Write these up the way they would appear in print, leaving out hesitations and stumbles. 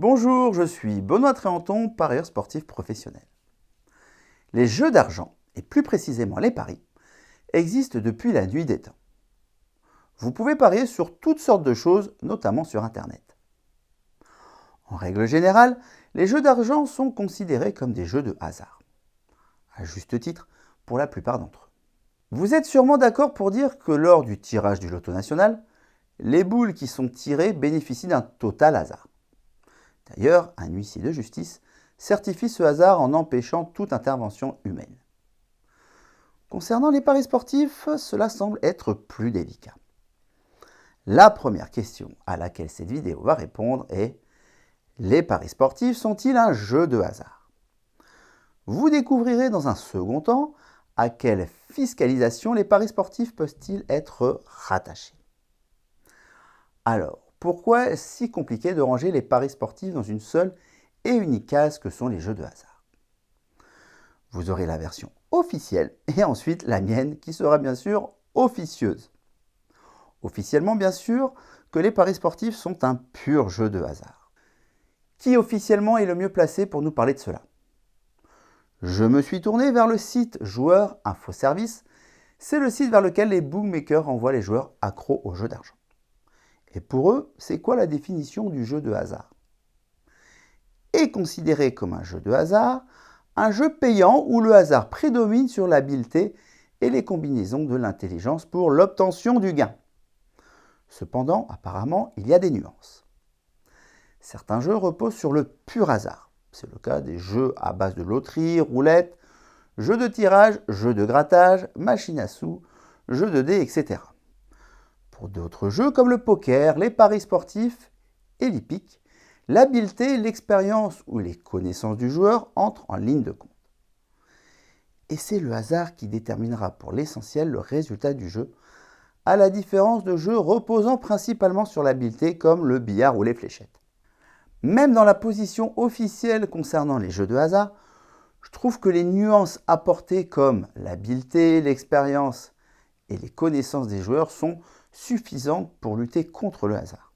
Bonjour, je suis Benoît Tréanton, parieur sportif professionnel. Les jeux d'argent, et plus précisément les paris, existent depuis la nuit des temps. Vous pouvez parier sur toutes sortes de choses, notamment sur Internet. En règle générale, les jeux d'argent sont considérés comme des jeux de hasard. À juste titre, pour la plupart d'entre eux. Vous êtes sûrement d'accord pour dire que lors du tirage du loto national, les boules qui sont tirées bénéficient d'un total hasard. D'ailleurs, un huissier de justice certifie ce hasard en empêchant toute intervention humaine. Concernant les paris sportifs, cela semble être plus délicat. La première question à laquelle cette vidéo va répondre est: les paris sportifs sont-ils un jeu de hasard? Vous découvrirez dans un second temps à quelle fiscalisation les paris sportifs peuvent-ils être rattachés. Alors, pourquoi est-ce si compliqué de ranger les paris sportifs dans une seule et unique case que sont les jeux de hasard? Vous aurez la version officielle et ensuite la mienne qui sera bien sûr officieuse. Officiellement bien sûr que les paris sportifs sont un pur jeu de hasard. Qui officiellement est le mieux placé pour nous parler de cela? Je me suis tourné vers le site Joueurs Info Service. C'est le site vers lequel les bookmakers envoient les joueurs accros aux jeux d'argent. Et pour eux, c'est quoi la définition du jeu de hasard? Est considéré comme un jeu de hasard, un jeu payant où le hasard prédomine sur l'habileté et les combinaisons de l'intelligence pour l'obtention du gain. Cependant, apparemment, il y a des nuances. Certains jeux reposent sur le pur hasard. C'est le cas des jeux à base de loterie, roulette, jeux de tirage, jeux de grattage, machine à sous, jeux de dés, etc. Pour d'autres jeux comme le poker, les paris sportifs et l'hippique, l'habileté, l'expérience ou les connaissances du joueur entrent en ligne de compte. Et c'est le hasard qui déterminera pour l'essentiel le résultat du jeu, à la différence de jeux reposant principalement sur l'habileté comme le billard ou les fléchettes. Même dans la position officielle concernant les jeux de hasard, je trouve que les nuances apportées comme l'habileté, l'expérience et les connaissances des joueurs sont suffisantes pour lutter contre le hasard.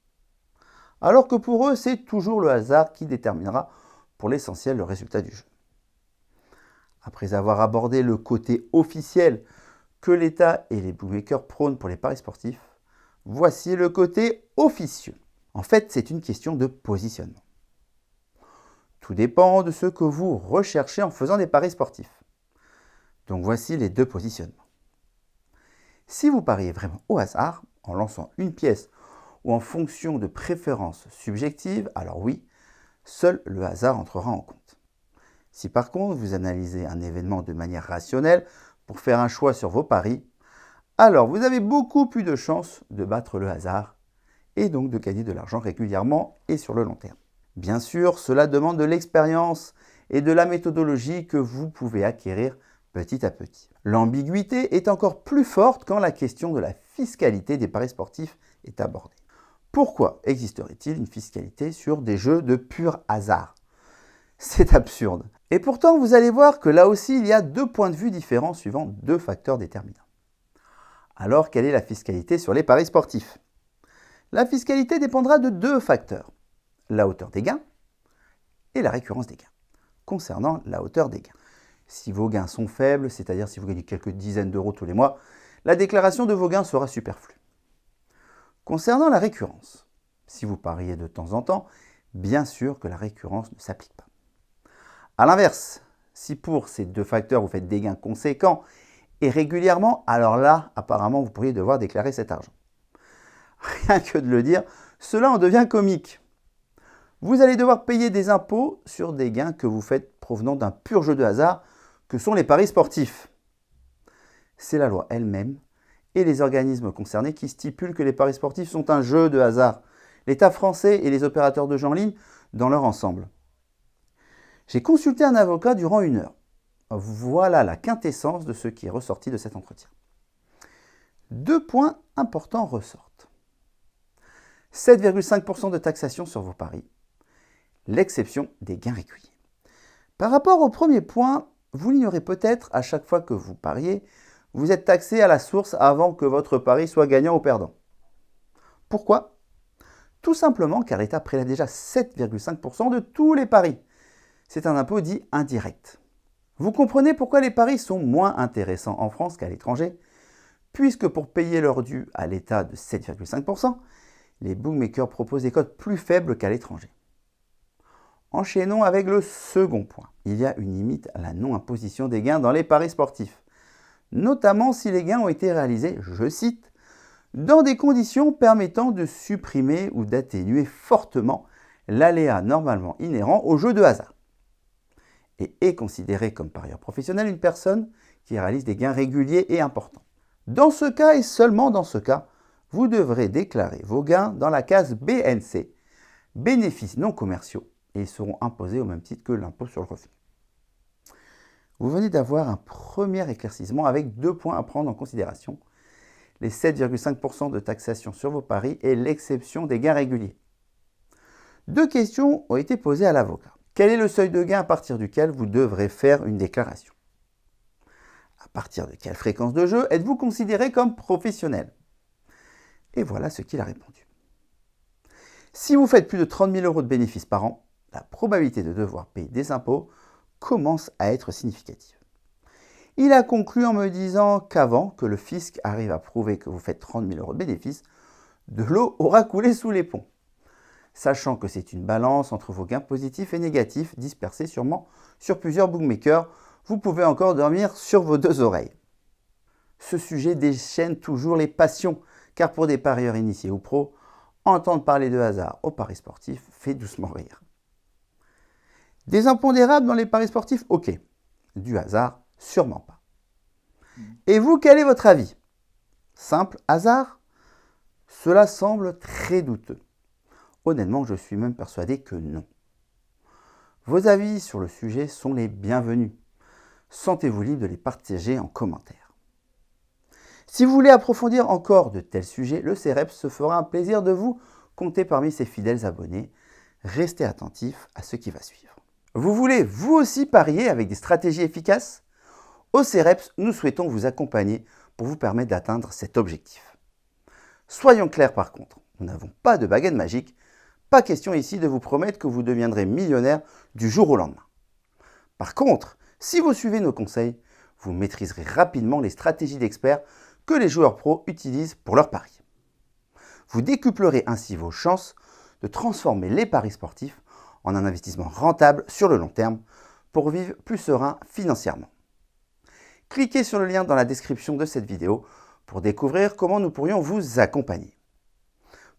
Alors que pour eux, c'est toujours le hasard qui déterminera pour l'essentiel le résultat du jeu. Après avoir abordé le côté officiel que l'État et les bookmakers prônent pour les paris sportifs, voici le côté officieux. En fait, c'est une question de positionnement. Tout dépend de ce que vous recherchez en faisant des paris sportifs. Donc voici les deux positionnements. Si vous pariez vraiment au hasard, en lançant une pièce ou en fonction de préférences subjectives, alors oui, seul le hasard entrera en compte. Si par contre vous analysez un événement de manière rationnelle pour faire un choix sur vos paris, alors vous avez beaucoup plus de chances de battre le hasard et donc de gagner de l'argent régulièrement et sur le long terme. Bien sûr, cela demande de l'expérience et de la méthodologie que vous pouvez acquérir petit à petit. L'ambiguïté est encore plus forte quand la question de la fiscalité des paris sportifs est abordée. Pourquoi existerait-il une fiscalité sur des jeux de pur hasard? C'est absurde. Et pourtant, vous allez voir que là aussi, il y a deux points de vue différents suivant deux facteurs déterminants. Alors, quelle est la fiscalité sur les paris sportifs? La fiscalité dépendra de deux facteurs: la hauteur des gains et la récurrence des gains. Concernant la hauteur des gains, si vos gains sont faibles, c'est-à-dire si vous gagnez quelques dizaines d'euros tous les mois, la déclaration de vos gains sera superflue. Concernant la récurrence, si vous pariez de temps en temps, bien sûr que la récurrence ne s'applique pas. A l'inverse, si pour ces deux facteurs vous faites des gains conséquents et régulièrement, alors là, apparemment, vous pourriez devoir déclarer cet argent. Rien que de le dire, cela en devient comique. Vous allez devoir payer des impôts sur des gains que vous faites provenant d'un pur jeu de hasard que sont les paris sportifs. C'est la loi elle-même et les organismes concernés qui stipulent que les paris sportifs sont un jeu de hasard, l'État français et les opérateurs de jeux en ligne dans leur ensemble. J'ai consulté un avocat durant 1 heure. Voilà la quintessence de ce qui est ressorti de cet entretien. Deux points importants ressortent. 7,5% de taxation sur vos paris, l'exception des gains réguliers. Par rapport au premier point, vous l'ignorez peut-être, à chaque fois que vous pariez, vous êtes taxé à la source avant que votre pari soit gagnant ou perdant. Pourquoi? Tout simplement car l'État prélève déjà 7,5% de tous les paris. C'est un impôt dit indirect. Vous comprenez pourquoi les paris sont moins intéressants en France qu'à l'étranger, puisque pour payer leur dû à l'État de 7,5%, les bookmakers proposent des cotes plus faibles qu'à l'étranger. Enchaînons avec le second point. Il y a une limite à la non-imposition des gains dans les paris sportifs, notamment si les gains ont été réalisés, je cite, dans des conditions permettant de supprimer ou d'atténuer fortement l'aléa normalement inhérent au jeu de hasard, et est considéré comme parieur professionnel une personne qui réalise des gains réguliers et importants. Dans ce cas et seulement dans ce cas, vous devrez déclarer vos gains dans la case BNC, bénéfices non commerciaux, et ils seront imposés au même titre que l'impôt sur le revenu. Vous venez d'avoir un premier éclaircissement avec 2 points à prendre en considération, les 7,5% de taxation sur vos paris et l'exception des gains réguliers. 2 questions ont été posées à l'avocat. Quel est le seuil de gain à partir duquel vous devrez faire une déclaration? À partir de quelle fréquence de jeu êtes-vous considéré comme professionnel? Et voilà ce qu'il a répondu. Si vous faites plus de 30 000 € de bénéfices par an, la probabilité de devoir payer des impôts commence à être significative. Il a conclu en me disant qu'avant que le fisc arrive à prouver que vous faites 30 000 € de bénéfices, de l'eau aura coulé sous les ponts. Sachant que c'est une balance entre vos gains positifs et négatifs dispersés sûrement sur plusieurs bookmakers, vous pouvez encore dormir sur vos 2 oreilles. Ce sujet déchaîne toujours les passions, car pour des parieurs initiés ou pros, entendre parler de hasard au paris sportif fait doucement rire. Des impondérables dans les paris sportifs, ok. Du hasard, sûrement pas. Et vous, quel est votre avis? Simple hasard? Cela semble très douteux. Honnêtement, je suis même persuadé que non. Vos avis sur le sujet sont les bienvenus. Sentez-vous libre de les partager en commentaire. Si vous voulez approfondir encore de tels sujets, le CEREPS se fera un plaisir de vous compter parmi ses fidèles abonnés. Restez attentifs à ce qui va suivre. Vous voulez vous aussi parier avec des stratégies efficaces? Au CEREPS, nous souhaitons vous accompagner pour vous permettre d'atteindre cet objectif. Soyons clairs par contre, nous n'avons pas de baguette magique, pas question ici de vous promettre que vous deviendrez millionnaire du jour au lendemain. Par contre, si vous suivez nos conseils, vous maîtriserez rapidement les stratégies d'experts que les joueurs pros utilisent pour leurs paris. Vous décuplerez ainsi vos chances de transformer les paris sportifs en un investissement rentable sur le long terme pour vivre plus serein financièrement. Cliquez sur le lien dans la description de cette vidéo pour découvrir comment nous pourrions vous accompagner.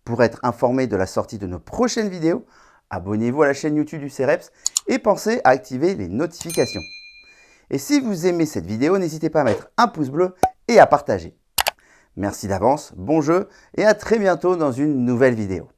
Pour être informé de la sortie de nos prochaines vidéos, abonnez-vous à la chaîne YouTube du CEREPS et pensez à activer les notifications. Et si vous aimez cette vidéo, n'hésitez pas à mettre un pouce bleu et à partager. Merci d'avance, bon jeu et à très bientôt dans une nouvelle vidéo.